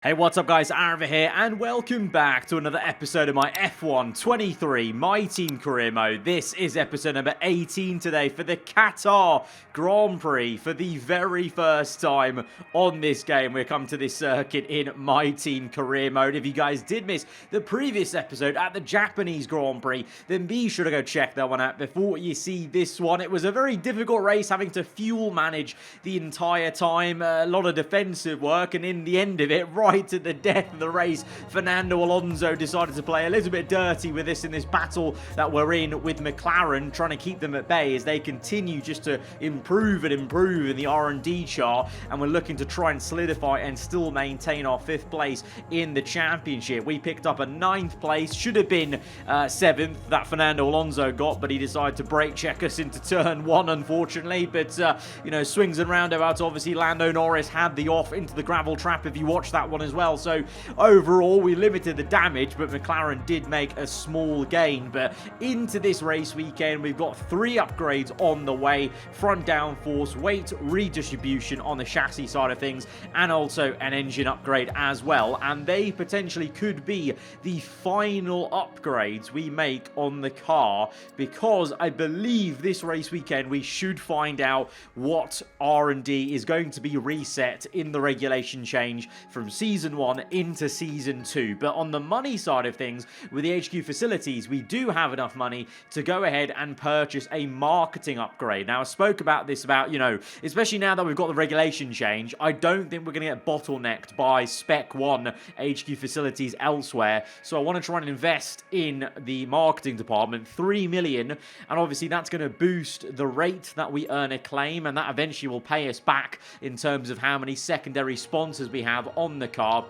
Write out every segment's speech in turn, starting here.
Hey, what's up guys, aarava here, and welcome back to another episode of my F1 23 My Team Career Mode. This is episode number 18 today for the Qatar Grand Prix. For the very first time on this game, we're come to this circuit in My Team Career Mode. If you guys did miss the previous episode at the Japanese Grand Prix, then be sure to go check that one out before you see this one. It was a very difficult race, having to fuel manage the entire time, a lot of defensive work, and in the end of it, right to the death of the race, Fernando Alonso decided to play a little bit dirty with this in this battle that we're in with McLaren, trying to keep them at bay as they continue just to improve in the R&D chart, and we're looking to try and solidify and still maintain our 5th place in the championship. We picked up a 9th place, should have been 7th that Fernando Alonso got, but he decided to brake check us into turn 1, unfortunately. But you know, swings and roundabouts, obviously Lando Norris had the off into the gravel trap if you watch that one as well. So overall we limited the damage, but McLaren did make a small gain. But into this race weekend, we've got 3 upgrades on the way: front downforce, weight redistribution on the chassis side of things, and also an engine upgrade as well. And they potentially could be the final upgrades we make on the car, because I believe this race weekend we should find out what R&D is going to be reset in the regulation change from Season 1 into Season 2. But on the money side of things, with the HQ facilities, we do have enough money to go ahead and purchase a marketing upgrade. Now, I spoke about this, you know, especially now that we've got the regulation change, I don't think we're going to get bottlenecked by Spec 1 HQ facilities elsewhere. So I want to try and invest in the marketing department, 3 million, and obviously that's going to boost the rate that we earn a claim, and that eventually will pay us back in terms of how many secondary sponsors we have on the car.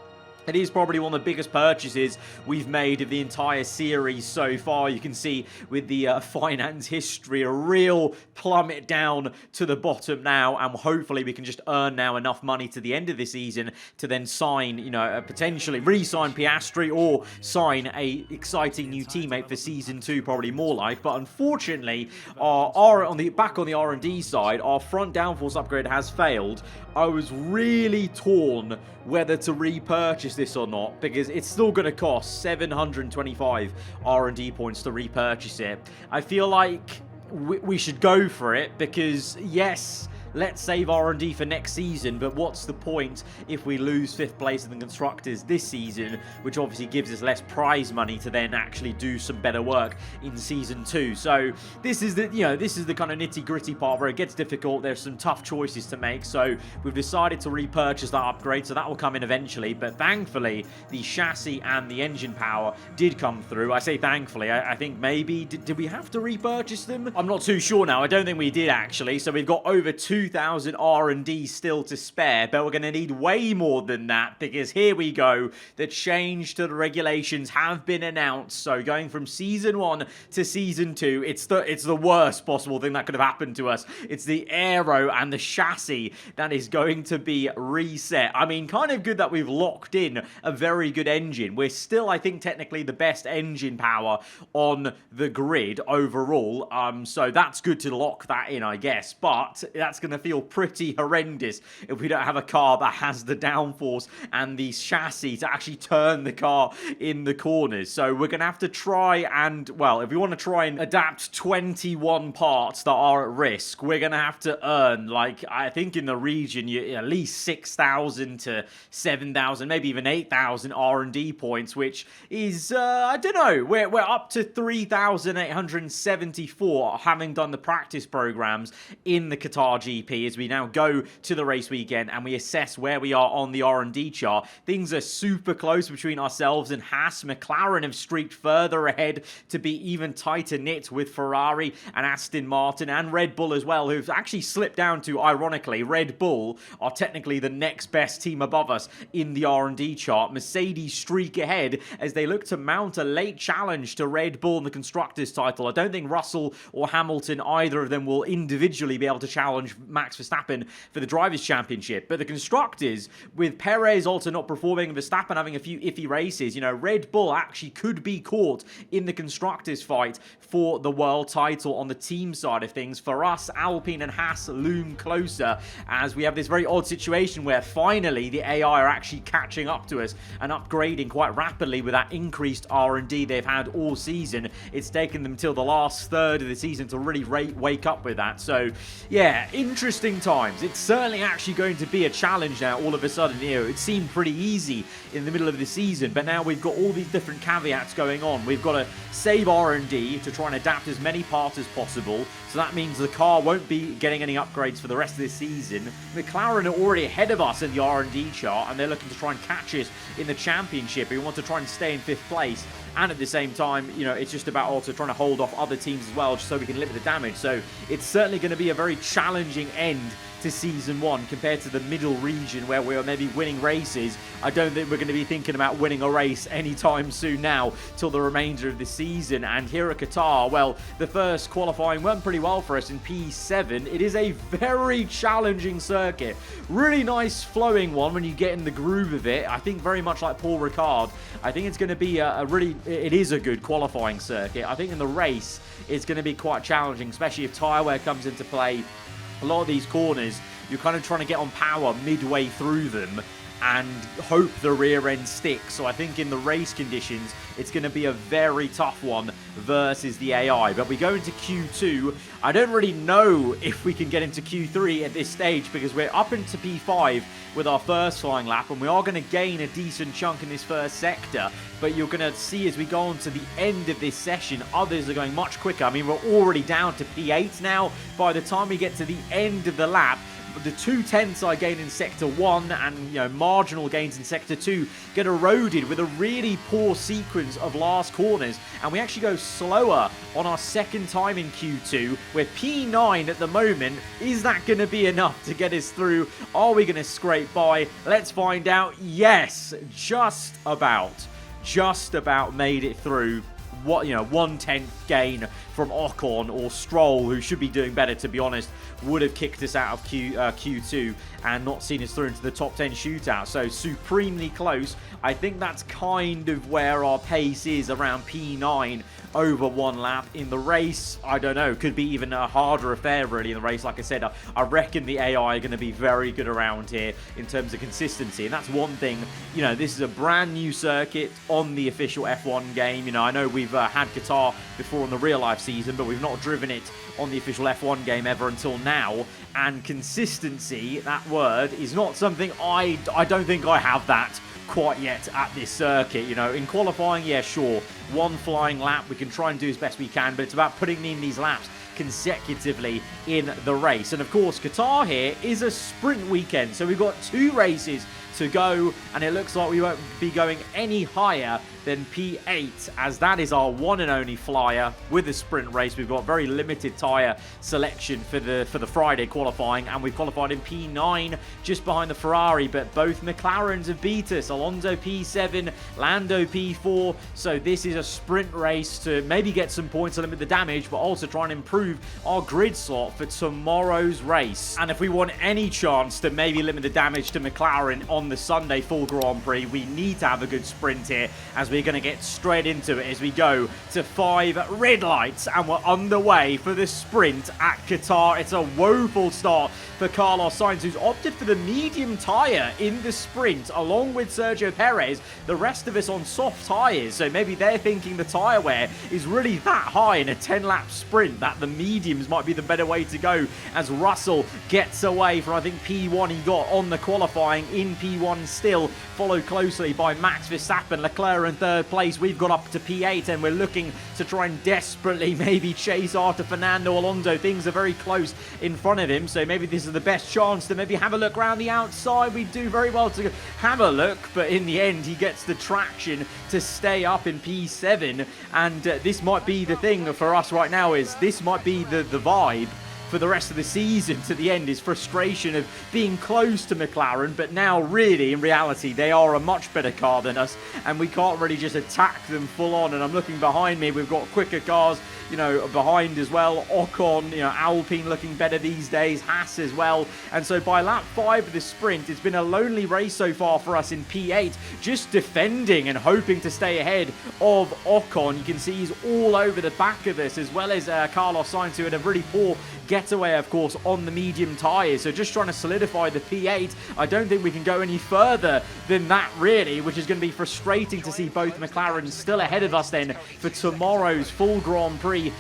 It is probably one of the biggest purchases we've made of the entire series so far. You can see with the finance history, a real plummet down to the bottom now, and hopefully we can just earn now enough money to the end of the season to then sign, you know, potentially re-sign Piastri or sign a exciting new teammate for Season 2, probably more like. But unfortunately, back on the R&D side, our front downforce upgrade has failed. I was really torn whether to repurchase this or not, because it's still going to cost 725 R&D points to repurchase it. I feel like we should go for it, because yes, let's save R&D for next season, but what's the point if we lose 5th place in the Constructors this season, which obviously gives us less prize money to then actually do some better work in Season 2. So this is the, you know, this is the kind of nitty-gritty part where it gets difficult. There's some tough choices to make, so we've decided to repurchase that upgrade, so that will come in eventually. But thankfully, the chassis and the engine power did come through. I say thankfully, I think maybe, did we have to repurchase them? I'm not too sure now. I don't think we did, actually. So we've got over 2,000 R&D still to spare, but we're going to need way more than that, because here we go. The change to the regulations have been announced. So going from Season 1 to Season 2, it's the worst possible thing that could have happened to us. It's the aero and the chassis that is going to be reset. I mean, kind of good that we've locked in a very good engine. We're still, I think, technically the best engine power on the grid overall. So that's good to lock that in, I guess. But that's going to feel pretty horrendous if we don't have a car that has the downforce and the chassis to actually turn the car in the corners. So we're going to have to try and, well, if we want to try and adapt 21 parts that are at risk, we're going to have to earn, like, I think in the region, at least 6,000 to 7,000, maybe even 8,000 R&D points, which is, I don't know, we're up to 3,874 having done the practice programs in the Qatar GP as we now go to the race weekend and we assess where we are on the R&D chart. Things are super close between ourselves and Haas. McLaren have streaked further ahead to be even tighter knit with Ferrari and Aston Martin and Red Bull as well, who've actually slipped down to, ironically, Red Bull are technically the next best team above us in the R&D chart. Mercedes streak ahead as they look to mount a late challenge to Red Bull in the Constructors title. I don't think Russell or Hamilton, either of them, will individually be able to challenge Max Verstappen for the Drivers' Championship. But the Constructors, with Perez also not performing, Verstappen having a few iffy races, you know, Red Bull actually could be caught in the Constructors' fight for the world title on the team side of things. For us, Alpine and Haas loom closer as we have this very odd situation where finally the AI are actually catching up to us and upgrading quite rapidly with that increased R&D they've had all season. It's taken them till the last third of the season to really wake up with that. So yeah, interesting times. It's certainly actually going to be a challenge now all of a sudden. You know, it seemed pretty easy in the middle of the season, but now we've got all these different caveats going on. We've got to save R&D to try and adapt as many parts as possible, so that means the car won't be getting any upgrades for the rest of this season. McLaren are already ahead of us in the R&D chart, and they're looking to try and catch us in the championship. We want to try and stay in 5th place, and at the same time, you know, it's just about also trying to hold off other teams as well, just so we can limit the damage. So it's certainly going to be a very challenging end to Season 1 compared to the middle region where we are maybe winning races. I don't think we're going to be thinking about winning a race anytime soon now till the remainder of the season. And here at Qatar, well, the first qualifying went pretty well for us in P7. It is a very challenging circuit. Really nice flowing one when you get in the groove of it. I think very much like Paul Ricard. I think it's going to be it is a good qualifying circuit. I think in the race, it's going to be quite challenging, especially if tyre wear comes into play. A lot of these corners, you're kind of trying to get on power midway through them and hope the rear end sticks. So I think in the race conditions, it's going to be a very tough one versus the AI. But we go into Q2. I don't really know if we can get into Q3 at this stage because we're up into P5 with our first flying lap, and we are going to gain a decent chunk in this first sector. But you're going to see as we go on to the end of this session, others are going much quicker. I mean, we're already down to P8 now. By the time we get to the end of the lap, the 2/10 I gain in Sector 1 and, you know, marginal gains in Sector 2 get eroded with a really poor sequence of last corners, and we actually go slower on our second time in Q2. We're P9 at the moment. Is that going to be enough to get us through? Are we going to scrape by? Let's find out. Yes, just about made it through. What, you know, 1/10 gain from Ocon or Stroll, who should be doing better, to be honest, would have kicked us out of Q2 and not seen us through into the top 10 shootout. So supremely close. I think that's kind of where our pace is, around P9 over one lap. In the race, I don't know, could be even a harder affair really in the race. Like I said, I reckon the AI are going to be very good around here in terms of consistency, and that's one thing. You know, this is a brand new circuit on the official F1 game. You know, I know we've had Qatar before in the real life season, but we've not driven it on the official F1 game ever until now. And consistency, that word, is not something I don't think I have that quite yet at this circuit. You know, in qualifying, yeah, sure, one flying lap, we can try and do as best we can, but it's about putting in these laps consecutively in the race. And of course, Qatar here is a sprint weekend, so we've got 2 races to go, and it looks like we won't be going any higher than P8, as that is our one and only flyer with the sprint race. We've got very limited tyre selection for the Friday qualifying, and we've qualified in P9 just behind the Ferrari, but both McLarens have beat us. Alonso P7, Lando P4, so this is a sprint race to maybe get some points to limit the damage, but also try and improve our grid slot for tomorrow's race. And if we want any chance to maybe limit the damage to McLaren on the Sunday full Grand Prix, we need to have a good sprint here, as we're going to get straight into it as we go to 5 red lights, and we're underway for the sprint at Qatar. It's a woeful start for Carlos Sainz, who's opted for the medium tyre in the sprint along with Sergio Perez. The rest of us on soft tyres, so maybe they're thinking the tyre wear is really that high in a 10-lap sprint that the mediums might be the better way to go, as Russell gets away from, I think, P1 he got on the qualifying, in P1 still, followed closely by Max Verstappen. Leclerc in 3rd place. We've got up to P8, and we're looking to try and desperately maybe chase after Fernando Alonso. Things are very close in front of him, so maybe this is the best chance to maybe have a look around the outside. We do very well to have a look, but in the end he gets the traction to stay up in P7, and this might be the thing for us right now, is this might be the vibe for the rest of the season to the end is frustration of being close to McLaren, but now really, in reality, they are a much better car than us, and we can't really just attack them full on. And I'm looking behind me, we've got quicker cars, you know, behind as well. Ocon, you know, Alpine looking better these days, Haas as well. And so by lap 5 of the sprint, it's been a lonely race so far for us in P8, just defending and hoping to stay ahead of Ocon. You can see he's all over the back of us, as well as Carlos Sainz, who had a really poor getaway, of course, on the medium tyres. So just trying to solidify the P8. I don't think we can go any further than that, really, which is going to be frustrating to see both McLarens still ahead of us then for tomorrow's full Grand Prix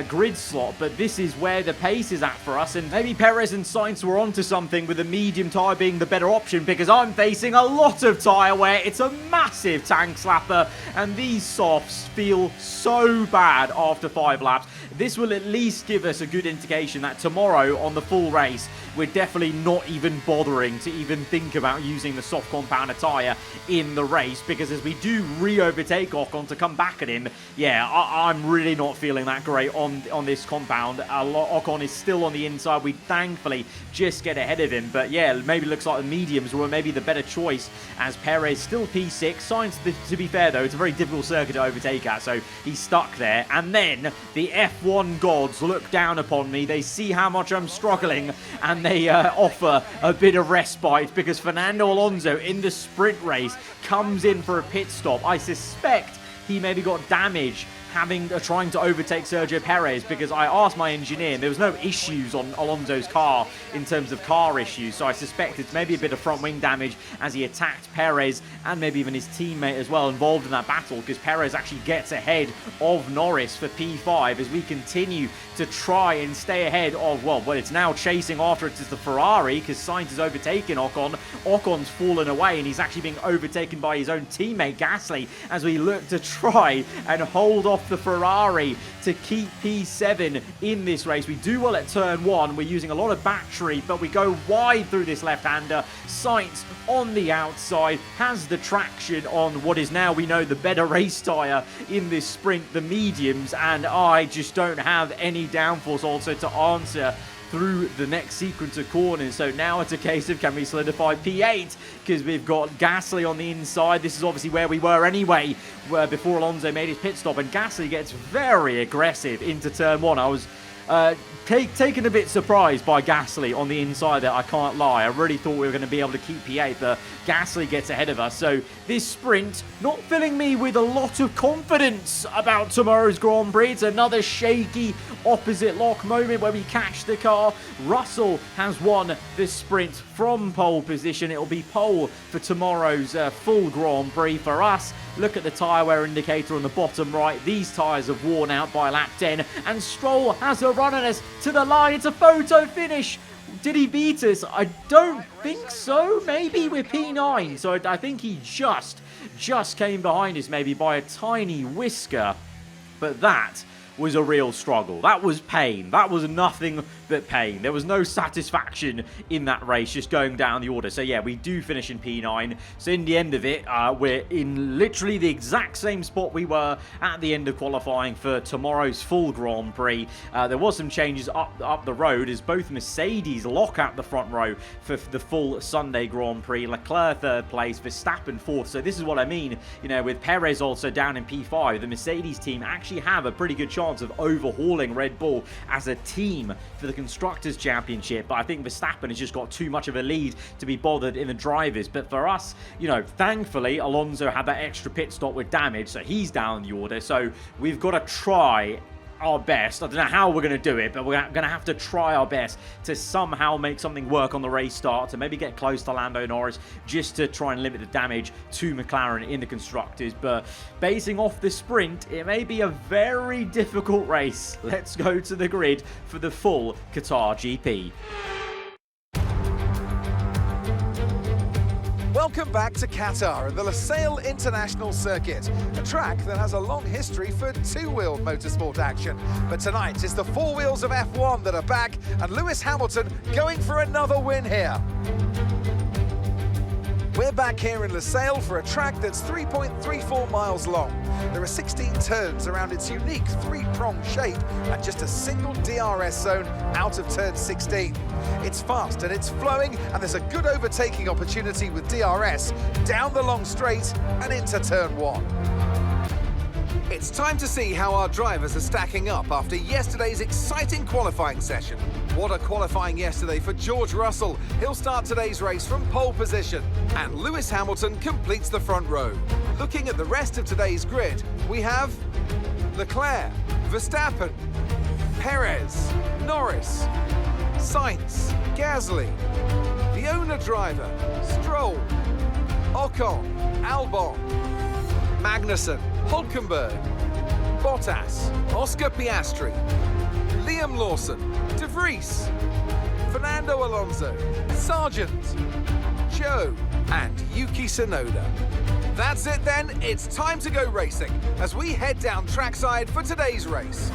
grid slot. But this is where the pace is at for us, and maybe Perez and Sainz were onto something with the medium tyre being the better option, because I'm facing a lot of tyre wear. It's a massive tank slapper, and these softs feel so bad after 5 laps. This will at least give us a good indication that tomorrow on the full race, we're definitely not even bothering to even think about using the soft compounder tyre in the race, because as we do re-overtake Ocon to come back at him, yeah, I'm really not feeling that great on this compound. Ocon is still on the inside. We thankfully just get ahead of him, but yeah, maybe looks like the mediums were maybe the better choice, as Perez still P6. Sainz, to be fair though, it's a very difficult circuit to overtake at, so he's stuck there. And then the F1 gods look down upon me. They see how much I'm struggling, and they offer a bit of respite, because Fernando Alonso in the sprint race comes in for a pit stop. I suspect he maybe got damage trying to overtake Sergio Perez, because I asked my engineer and there was no issues on Alonso's car in terms of car issues, so I suspect it's maybe a bit of front wing damage as he attacked Perez and maybe even his teammate as well involved in that battle, because Perez actually gets ahead of Norris for P5 as we continue to try and stay ahead of, well, it's now chasing after it is the Ferrari, because Sainz has overtaken Ocon. Ocon's fallen away and he's actually being overtaken by his own teammate Gasly as we look to try and hold off the Ferrari to keep P7 in this race. We do well at turn 1. We're using a lot of battery, but we go wide through this left-hander. Sainz on the outside has the traction on what is now, we know, the better race tyre in this sprint, the mediums, and I just don't have any downforce also to answer through the next sequence of corners. So now it's a case of, can we solidify P8, because we've got Gasly on the inside. This is obviously where we were anyway, before Alonso made his pit stop, and Gasly gets very aggressive into turn 1. I was taken a bit surprised by Gasly on the inside there, I can't lie. I really thought we were going to be able to keep P8, but Gasly gets ahead of us. So this sprint not filling me with a lot of confidence about tomorrow's Grand Prix. It's another shaky opposite lock moment where we catch the car. Russell has won this sprint from pole position. It'll be pole for tomorrow's full Grand Prix for us. Look at the tyre wear indicator on the bottom right. These tyres have worn out by lap 10, and Stroll has a run on us to the line. It's a photo finish. Did he beat us? I don't think so. Maybe we're P9. So I think he just came behind us maybe by a tiny whisker. But that was a real struggle. That was pain. That was nothing but pain. There was no satisfaction in that race, just going down the order. So yeah, we do finish in P9. So in the end of it, we're in literally the exact same spot we were at the end of qualifying for tomorrow's full Grand Prix. There was some changes up the road as both Mercedes lock out the front row for the full Sunday Grand Prix. Leclerc 3rd place, Verstappen 4th. So this is what I mean, you know, with Perez also down in P5, the Mercedes team actually have a pretty good chance of overhauling Red Bull as a team for the Constructors' Championship. But I think Verstappen has just got too much of a lead to be bothered in the drivers. But for us, you know, thankfully, Alonso had that extra pit stop with damage, so he's down the order. So we've got to try our best. I don't know how we're going to do it, but we're going to have to try our best to somehow make something work on the race start, to maybe get close to Lando Norris, just to try and limit the damage to McLaren in the Constructors. But basing off the sprint, it may be a very difficult race. Let's go to the grid for the full Qatar GP. Welcome back to Qatar and the Lusail International Circuit, a track that has a long history for two-wheel motorsport action. But tonight it's the four wheels of F1 that are back, and Lewis Hamilton going for another win here. We're back here in Losail for a track that's 3.34 miles long. There are 16 turns around its unique three-pronged shape and just a single DRS zone out of turn 16. It's fast and it's flowing, and there's a good overtaking opportunity with DRS down the long straight and into turn 1. It's time to see how our drivers are stacking up after yesterday's exciting qualifying session. What a qualifying yesterday for George Russell. He'll start today's race from pole position. And Lewis Hamilton completes the front row. Looking at the rest of today's grid, we have Leclerc, Verstappen, Perez, Norris, Sainz, Gasly, the owner driver, Stroll, Ocon, Albon, Magnussen, Hulkenberg, Bottas, Oscar Piastri, Liam Lawson, De Vries, Fernando Alonso, Sargent, Joe, and Yuki Tsunoda. That's it then, it's time to go racing as we head down trackside for today's race.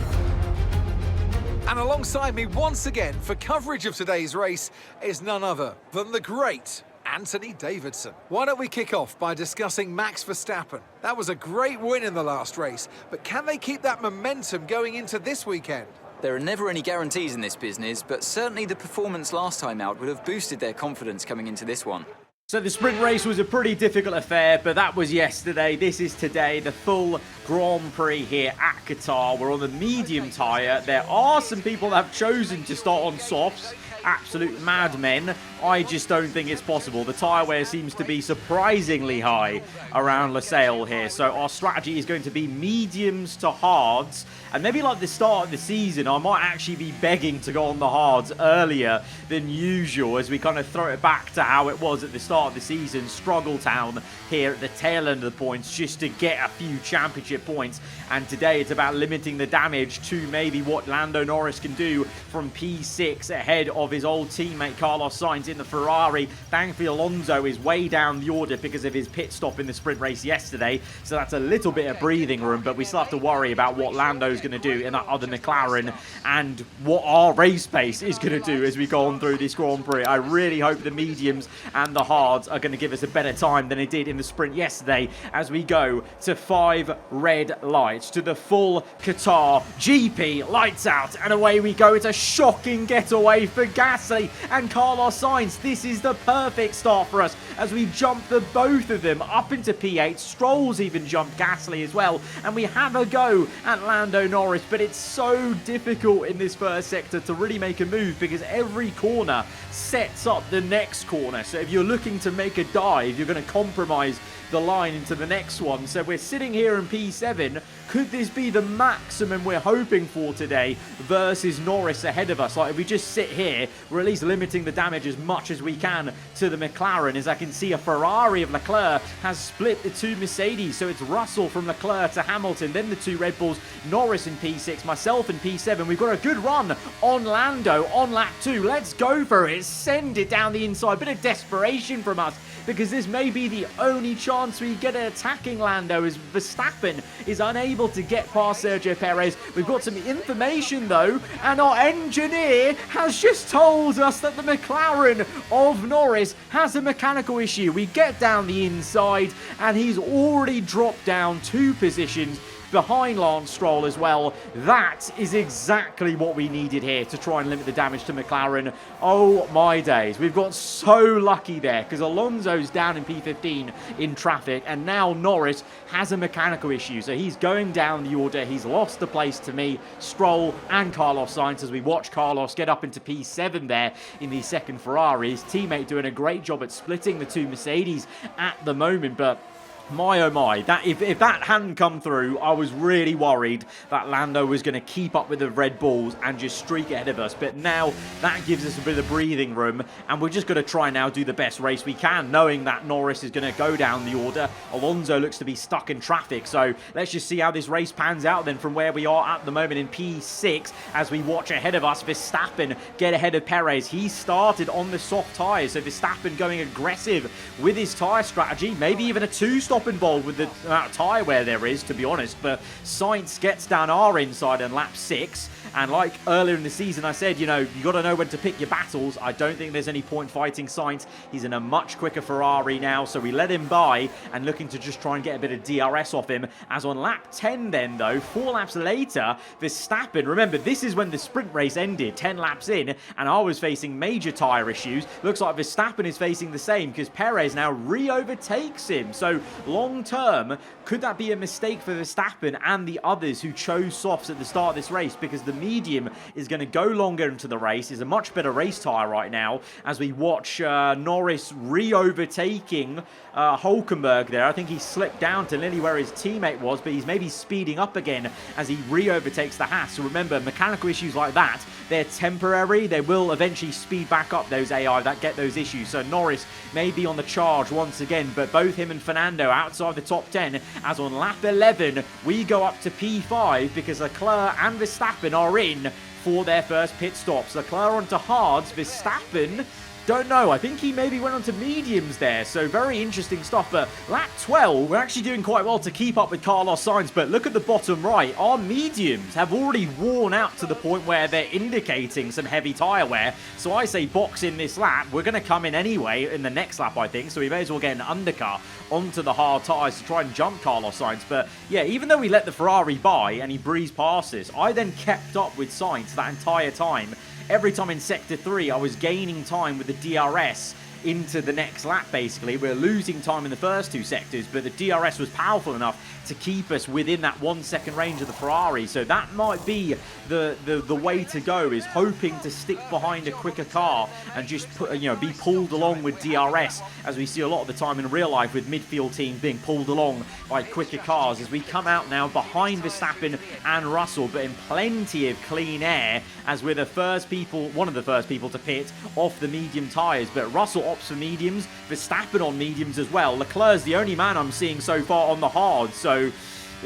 And alongside me once again for coverage of today's race is none other than the great Anthony Davidson. Why don't we kick off by discussing Max Verstappen? That was a great win in the last race, but can they keep that momentum going into this weekend? There are never any guarantees in this business, but certainly the performance last time out would have boosted their confidence coming into this one. So the sprint race was a pretty difficult affair, but that was yesterday. This is today, the full Grand Prix here at Qatar. We're on the medium tyre. There are some people that have chosen to start on softs. Absolute madmen. I just don't think it's possible. The tyre wear seems to be surprisingly high around Losail here. So our strategy is going to be mediums to hards. And maybe like the start of the season, I might actually be begging to go on the hards earlier than usual as we kind of throw it back to how it was at the start of the season. Struggle town here at the tail end of the points just to get a few championship points. And today it's about limiting the damage to maybe what Lando Norris can do from P6 ahead of his old teammate Carlos Sainz in the Ferrari. Thankfully Alonso is way down the order because of his pit stop in the sprint race yesterday, so that's a little bit of breathing room, but we still have to worry about what Lando's going to do in that other McLaren and what our race pace is going to do as we go on through this Grand Prix. I really hope the mediums and the hards are going to give us a better time than it did in the sprint yesterday as we go to 5 red lights to the full Qatar GP. Lights out and away we go. It's a shocking getaway for Gasly and Carlos Sainz. This is the perfect start for us as we jump the both of them up into P8. Stroll's even jumped Gasly as well, and we have a go at Lando Norris, but it's so difficult in this first sector to really make a move because every corner sets up the next corner. So if you're looking to make a dive, you're going to compromise the line into the next one. So we're sitting here in P7. Could this be the maximum we're hoping for today versus Norris ahead of us? Like if we just sit here, we're at least limiting the damage as much as we can to the McLaren. As I can see, a Ferrari of Leclerc has split the two Mercedes. So it's Russell from Leclerc to Hamilton, then the two Red Bulls, Norris in P6, myself in P7. We've got a good run on Lando on lap 2. Let's go for it. Send it down the inside. Bit of desperation from us because this may be the only chance we get at attacking Lando as Verstappen is unable to get past Sergio Perez. We've got some information though, and our engineer has just told us that the McLaren of Norris has a mechanical issue. We get down the inside and he's already dropped down 2 positions behind Lance Stroll as well. That is exactly what we needed here to try and limit the damage to McLaren. Oh my days, we've got so lucky there because Alonso's down in P15 in traffic and now Norris has a mechanical issue, so he's going down the order. He's lost the place to me, Stroll and Carlos Sainz as we watch Carlos get up into P7 there in the second Ferrari. His teammate doing a great job at splitting the two Mercedes at the moment, but my oh my, that if that hadn't come through, I was really worried that Lando was going to keep up with the Red Bulls and just streak ahead of us. But now that gives us a bit of breathing room, and we're just going to try now do the best race we can, knowing that Norris is going to go down the order. Alonso looks to be stuck in traffic, so let's just see how this race pans out then from where we are at the moment in P6 as we watch ahead of us Verstappen get ahead of Perez. He started on the soft tyres, so Verstappen going aggressive with his tyre strategy, maybe even a 2-stop stop involved with the amount of tyre wear there is, to be honest, but Sainz gets down our inside in lap 6. And like earlier in the season, I said, you got to know when to pick your battles. I don't think there's any point fighting Sainz. He's in a much quicker Ferrari now, so we let him by and looking to just try and get a bit of DRS off him. As on lap 10 then, though, 4 laps later, Verstappen, remember, this is when the sprint race ended, 10 laps in, and I was facing major tyre issues. Looks like Verstappen is facing the same because Perez now re-overtakes him. So long term, could that be a mistake for Verstappen and the others who chose softs at the start of this race? Because the medium is going to go longer into the race, is a much better race tyre right now, as we watch Norris re-overtaking Hulkenberg there. I think he slipped down to nearly where his teammate was, but he's maybe speeding up again as he re-overtakes the Haas. So remember, mechanical issues like that, they're temporary. They will eventually speed back up those AI that get those issues. So Norris may be on the charge once again, but both him and Fernando outside the top 10, as on lap 11, we go up to P5 because Leclerc and Verstappen are in for their first pit stops. Leclerc onto hards, Verstappen, don't know, I think he maybe went on to mediums there, so very interesting stuff. But lap 12, we're actually doing quite well to keep up with Carlos Sainz, but look at the bottom right, our mediums have already worn out to the point where they're indicating some heavy tyre wear. So I say box in this lap. We're going to come in anyway in the next lap, I think, so we may as well get an undercut onto the hard tyres to try and jump Carlos Sainz. But yeah, even though we let the Ferrari by and he breezed past us, I then kept up with Sainz that entire time. Every time in Sector 3, I was gaining time with the DRS into the next lap, basically. We're losing time in the first 2 sectors, but the DRS was powerful enough to keep us within that 1 second range of the Ferrari. So that might be the way to go, is hoping to stick behind a quicker car and just be pulled along with DRS, as we see a lot of the time in real life with midfield teams being pulled along by quicker cars. As we come out now behind Verstappen and Russell, but in plenty of clean air, as we're one of the first people to pit off the medium tyres. But Russell opts for mediums, Verstappen on mediums as well. Leclerc's the only man I'm seeing so far on the hard, so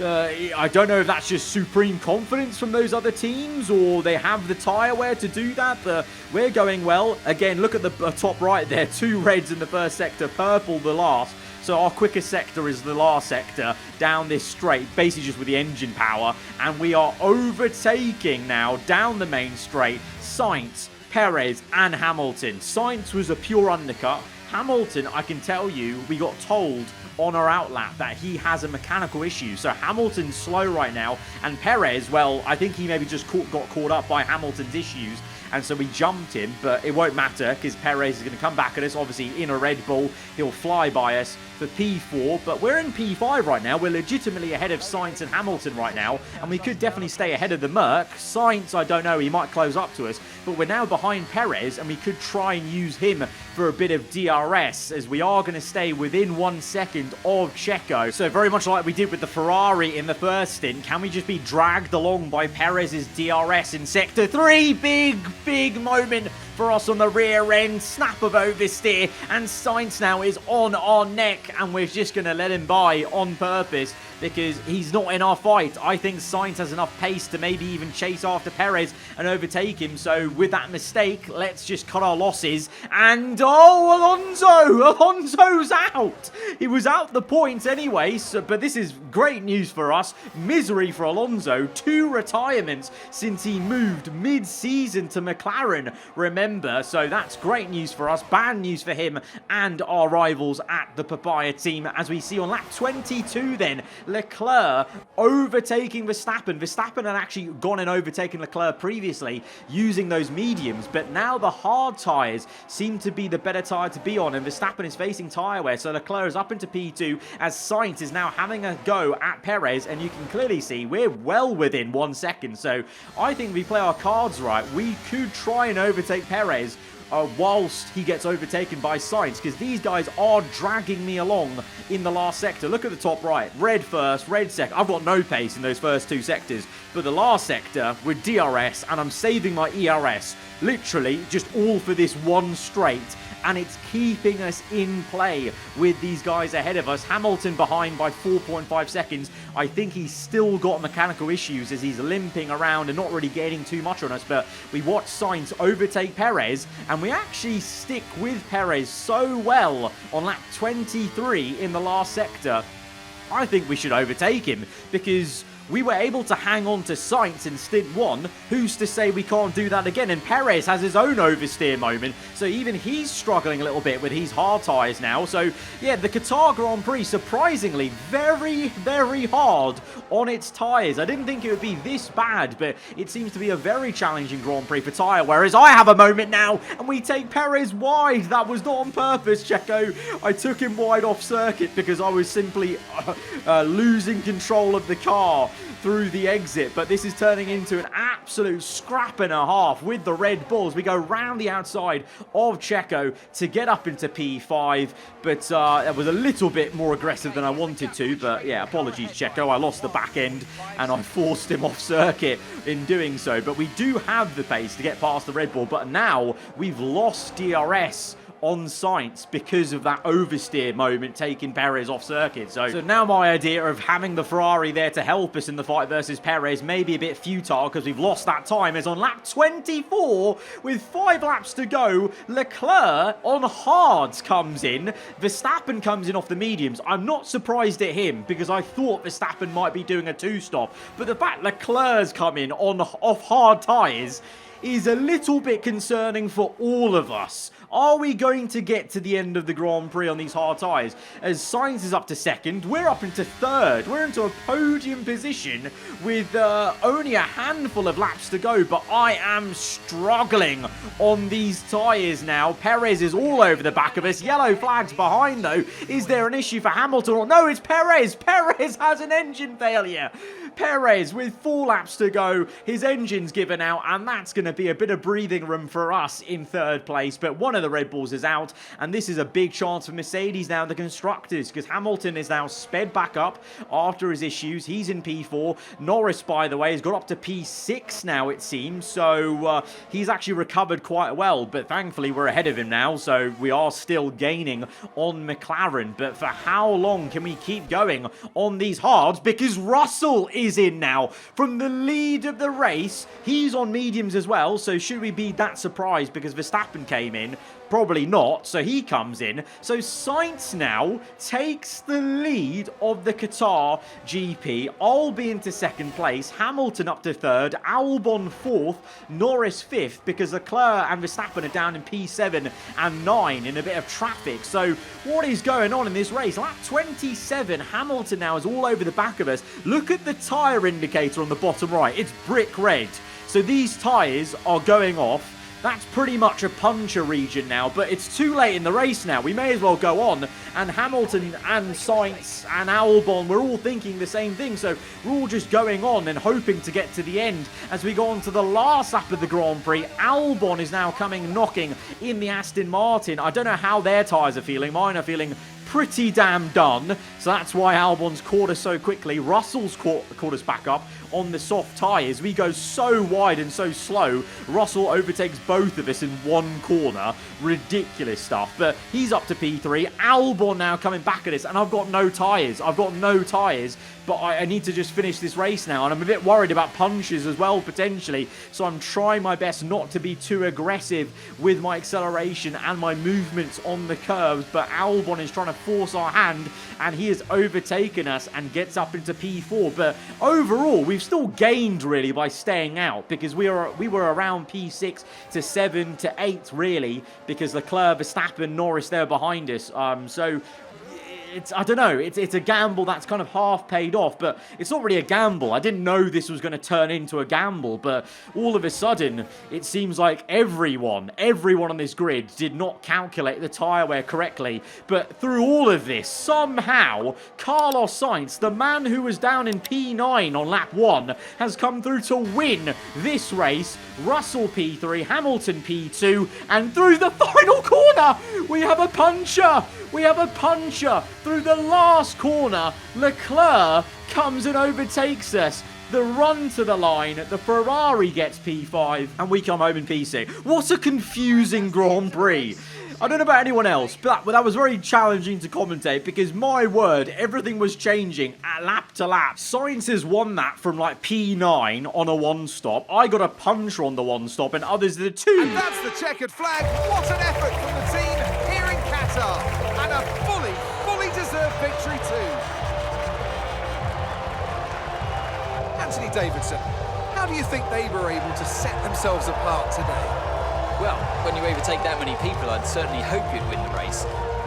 I don't know if that's just supreme confidence from those other teams, or they have the tyre wear to do that, but we're going well. Again, look at the top right there, 2 reds in the first sector, purple the last. So our quickest sector is the last sector down this straight, basically just with the engine power. And we are overtaking now down the main straight Sainz, Perez and Hamilton. Sainz was a pure undercut. Hamilton, I can tell you, we got told on our outlap that he has a mechanical issue. So Hamilton's slow right now. And Perez, well, I think he maybe just got caught up by Hamilton's issues. And so we jumped him, but it won't matter because Perez is going to come back at us. Obviously, in a Red Bull, he'll fly by us for P4, but we're in P5 right now. We're legitimately ahead of Sainz and Hamilton right now, and we could definitely stay ahead of the Merc. Sainz, I don't know, he might close up to us, but we're now behind Perez, and we could try and use him for a bit of DRS, as we are going to stay within 1 second of Checo. So very much like we did with the Ferrari in the first stint, can we just be dragged along by Perez's DRS in Sector 3? Big moment for us on the rear end. Snap of oversteer, and Sainz now is on our neck, and we're just going to let him by on purpose because he's not in our fight. I think Sainz has enough pace to maybe even chase after Perez and overtake him. So with that mistake, let's just cut our losses. And Alonso's out. He was out the points anyway, but this is great news for us. Misery for Alonso. 2 retirements since he moved mid-season to McLaren, remember. So that's great news for us. Bad news for him and our rivals at the Papaya team, as we see on lap 22 then. Leclerc overtaking Verstappen. Verstappen had actually gone and overtaken Leclerc previously using those mediums, but now the hard tyres seem to be the better tyre to be on, and Verstappen is facing tyre wear, so Leclerc is up into P2 as Sainz is now having a go at Perez, and you can clearly see we're well within 1 second. So I think if we play our cards right, we could try and overtake Perez whilst he gets overtaken by Sainz, because these guys are dragging me along in the last sector. Look at the top right. Red first, red second. I've got no pace in those first 2 sectors, but the last sector with DRS, and I'm saving my ERS, literally just all for this 1 straight, and it's keeping us in play with these guys ahead of us. Hamilton behind by 4.5 seconds. I think he's still got mechanical issues as he's limping around and not really getting too much on us, but we watch Sainz overtake Perez, and we actually stick with Perez so well on lap 23 in the last sector. I think we should overtake him, because we were able to hang on to Sainz in stint 1. Who's to say we can't do that again? And Perez has his own oversteer moment, so even he's struggling a little bit with his hard tyres now. So, yeah, the Qatar Grand Prix, surprisingly, very, very hard on its tyres. I didn't think it would be this bad, but it seems to be a very challenging Grand Prix for tyre, whereas I have a moment now, and we take Perez wide. That was not on purpose, Checo. I took him wide off circuit because I was simply losing control of the car through the exit, but this is turning into an absolute scrap and a half with the Red Bulls. We go round the outside of Checo to get up into P5, but it was a little bit more aggressive than I wanted to, but yeah, apologies Checo, I lost the back end and I forced him off circuit in doing so, but we do have the pace to get past the Red Bull, but now we've lost DRS on Sainz because of that oversteer moment taking Perez off circuit. So now my idea of having the Ferrari there to help us in the fight versus Perez may be a bit futile because we've lost that time, as on lap 24 with 5 laps to go, Leclerc on hards comes in, Verstappen comes in off the mediums. I'm not surprised at him because I thought Verstappen might be doing a 2-stop, but the fact Leclerc's come in on off hard tyres is a little bit concerning for all of us. Are we going to get to the end of the Grand Prix on these hard tyres? As Sainz is up to 2nd, we're up into 3rd. We're into a podium position with only a handful of laps to go, but I am struggling on these tyres now. Perez is all over the back of us. Yellow flags behind, though. Is there an issue for Hamilton? Or no, it's Perez. Perez has an engine failure. Perez with 4 laps to go. His engine's given out, and that's going to be a bit of breathing room for us in 3rd place, but one of the Red Bulls is out, and this is a big chance for Mercedes now, the constructors, because Hamilton is now sped back up after his issues. He's in P4. Norris, by the way, has got up to P6 now, it seems, so he's actually recovered quite well, but thankfully we're ahead of him now, so we are still gaining on McLaren. But for how long can we keep going on these hards? Because Russell is in now from the lead of the race. He's on mediums as well, so should we be that surprised because Verstappen came in? Probably not, so he comes in. So Sainz now takes the lead of the Qatar GP. I'll be into 2nd place, Hamilton up to 3rd, Albon 4th, Norris 5th, because Leclerc and Verstappen are down in P7 and 9 in a bit of traffic. So what is going on in this race? Lap 27, Hamilton now is all over the back of us. Look at the tyre indicator on the bottom right. It's brick red. So these tyres are going off. That's pretty much a puncher region now, but it's too late in the race now. We may as well go on, and Hamilton and Sainz and Albon, we're all thinking the same thing, so we're all just going on and hoping to get to the end as we go on to the last lap of the Grand Prix. Albon is now coming knocking in the Aston Martin. I don't know how their tyres are feeling. Mine are feeling pretty damn done, so that's why Albon's caught us so quickly. Russell's caught us back up on the soft tyres. We go so wide and so slow. Russell overtakes both of us in one corner. Ridiculous stuff, but he's up to P3. Albon now coming back at us, and I've got no tyres. I've got no tyres, but I need to just finish this race now, and I'm a bit worried about punches as well, potentially, so I'm trying my best not to be too aggressive with my acceleration and my movements on the curves, but Albon is trying to force our hand, and he has overtaken us and gets up into P4, but overall, we've still gained, really, by staying out, because we were around P6 to 7 to 8, really, because Leclerc, Verstappen, Norris, they're behind us, so I don't know, it's a gamble that's kind of half paid off, but it's not really a gamble. I didn't know this was going to turn into a gamble, but all of a sudden, it seems like everyone on this grid did not calculate the tyre wear correctly, but through all of this, somehow, Carlos Sainz, the man who was down in P9 on lap 1, has come through to win this race. Russell P3, Hamilton P2, and through the final corner, we have a puncher! We have a puncher through the last corner. Leclerc comes and overtakes us. The run to the line, the Ferrari gets P5, and we come home in P6. What a confusing Grand Prix. I don't know about anyone else, but that was very challenging to commentate because, my word, everything was changing at lap to lap. Sainz has won that from like P9 on a 1-stop. I got a puncher on the 1-stop and others did a 2. And that's the checkered flag. What an effort from the team here in Qatar. And a fully deserved victory too. Anthony Davidson, how do you think they were able to set themselves apart today? Well, when you overtake that many people, I'd certainly hope you'd win the race.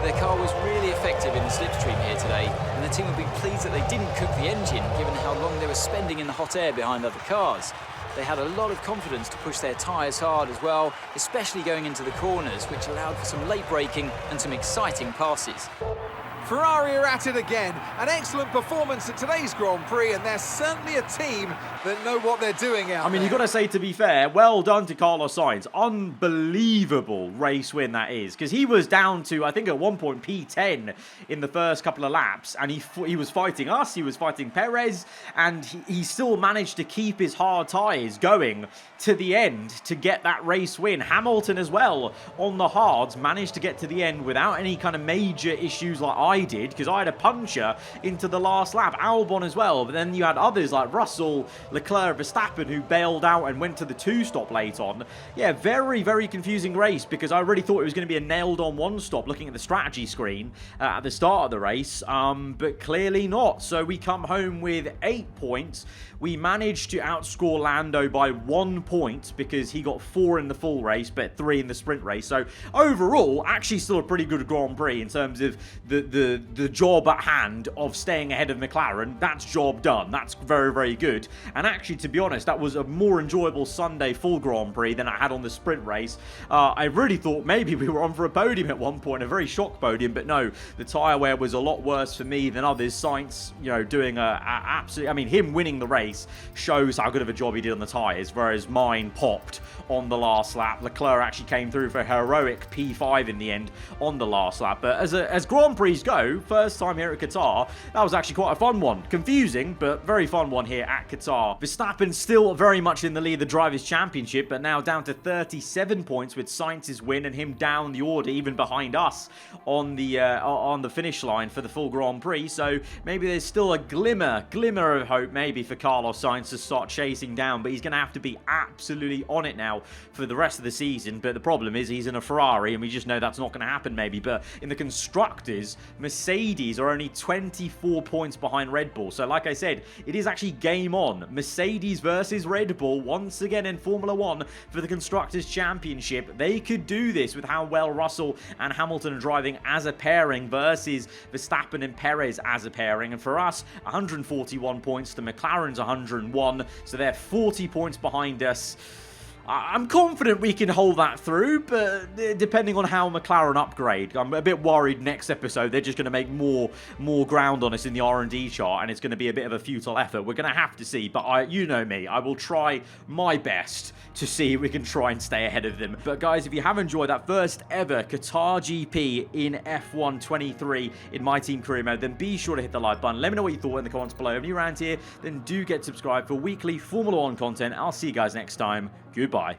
Their car was really effective in the slipstream here today, and the team will be pleased that they didn't cook the engine, given how long they were spending in the hot air behind other cars. They had a lot of confidence to push their tyres hard as well, especially going into the corners, which allowed for some late braking and some exciting passes. Ferrari are at it again. An excellent performance at today's Grand Prix, and they're certainly a team that know what they're doing out I mean, there. you've got to say, to be fair, well done to Carlos Sainz. Unbelievable race win that is, because he was down to, I think at one point, P10 in the first couple of laps, and he was fighting us, he was fighting Perez, and he still managed to keep his hard tyres going to the end to get that race win. Hamilton as well, on the hards, managed to get to the end without any kind of major issues like I did, because I had a puncture into the last lap. Albon as well, but then you had others like Russell, Leclerc, Verstappen, who bailed out and went to the two-stop late on. Yeah, very, very confusing race, because I really thought it was going to be a nailed-on one-stop looking at the strategy screen at the start of the race, but clearly not. So we come home with 8 points. We managed to outscore Lando by 1 point, because he got 4 in the full race, but 3 in the sprint race. So overall, actually still a pretty good Grand Prix in terms of the job at hand of staying ahead of McLaren. That's job done. That's very, very good. And actually, to be honest, that was a more enjoyable Sunday full Grand Prix than I had on the sprint race. I really thought maybe we were on for a podium at one point, a very shock podium, but no, the tyre wear was a lot worse for me than others. Sainz, you know, doing a absolute, I mean, him winning the race shows how good of a job he did on the tyres, whereas mine popped on the last lap. Leclerc actually came through for a heroic P5 in the end on the last lap. But as Grand Prix go, first time here at Qatar, that was actually quite a fun one. Confusing, but very fun one here at Qatar. Verstappen still very much in the lead of the Drivers' Championship, but now down to 37 points with Sainz's win and him down the order, even behind us on the finish line for the full Grand Prix. So maybe there's still a glimmer of hope maybe for Carlos Sainz to start chasing down, but he's going to have to be absolutely on it now for the rest of the season. But the problem is he's in a Ferrari, and we just know that's not going to happen maybe. But in the constructors, Mercedes are only 24 points behind Red Bull. So like I said, it is actually game on. Mercedes versus Red Bull once again in Formula 1 for the Constructors' Championship. They could do this with how well Russell and Hamilton are driving as a pairing versus Verstappen and Perez as a pairing. And for us, 141 points to McLaren's 101. So they're 40 points behind us. I'm confident we can hold that through, but depending on how McLaren upgrade, I'm a bit worried next episode they're just going to make more ground on us in the R&D chart, and it's going to be a bit of a futile effort. We're going to have to see, but you know me, I will try my best to see if we can try and stay ahead of them. But guys, if you have enjoyed that first ever Qatar GP in F1 23 in my team career mode, then be sure to hit the like button. Let me know what you thought in the comments below. If you're around here, then do get subscribed for weekly Formula 1 content. I'll see you guys next time. Goodbye.